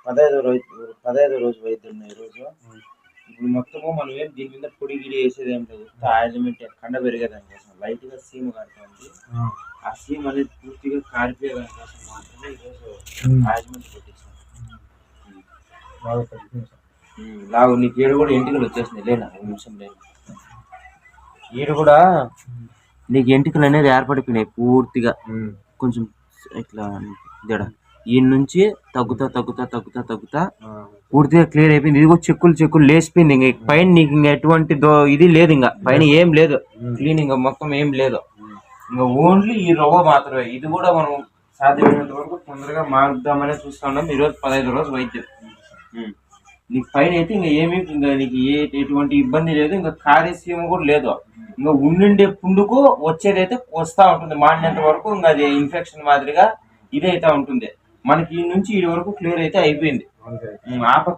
15వ రోజు వైద్యం ఈరోజు. ఇప్పుడు మొత్తము మనం ఏం దీని మీద పొడి గిడి వేసేది ఏం లేదు. ఆయిల్మెంట్ కండ పెరిగేదాని కోసం లైట్ గా సీమ కడుతుంది. ఆ సీమ్ అనేది పూర్తిగా కారిపోయేదాని కోసం మాత్రమే ఈరోజు ఆయిల్మెంట్ పెట్టించాం. లావు నీకు ఏడు కూడా ఎంటికలు వచ్చేసినాయి. లేనా నిమిషం లేదు, ఈడు కూడా నీకు ఎంటికలు అనేది ఏర్పడిపోయినాయి పూర్తిగా. కొంచెం ఇట్లా జడ ఈ నుంచి తగ్గుతా పూర్తిగా క్లియర్ అయిపోయింది. ఇది కూడా చెక్కులు లేచిపోయింది. ఇంక పైన నీకు ఇంకా ఎటువంటి ఇది లేదు, ఇంకా పైన ఏం లేదు, క్లీనింగ్ మొత్తం ఏం లేదు. ఇంకా ఓన్లీ ఈ రవ్వ మాత్రమే. ఇది కూడా మనం సాధ్యమైనంత వరకు తొందరగా మారుద్దామనే చూస్తా ఉన్నాం. ఈరోజు 15వ రోజు వైద్యం. నీకు పైన అయితే ఇంకా ఏమీ ఇంకా నీకు ఎటువంటి ఇబ్బంది లేదు. ఇంకా కార్యసీమ కూడా లేదు. ఇంకా ఉండిండే పుండుకు వచ్చేదైతే వస్తూ ఉంటుంది. మాడినంత వరకు ఇంకా అది ఇన్ఫెక్షన్ మాదిరిగా ఇదైతే ఉంటుంది. మనకి ఈ నుంచి ఈ వరకు క్లియర్ అయితే అయిపోయింది. ఆ పక్క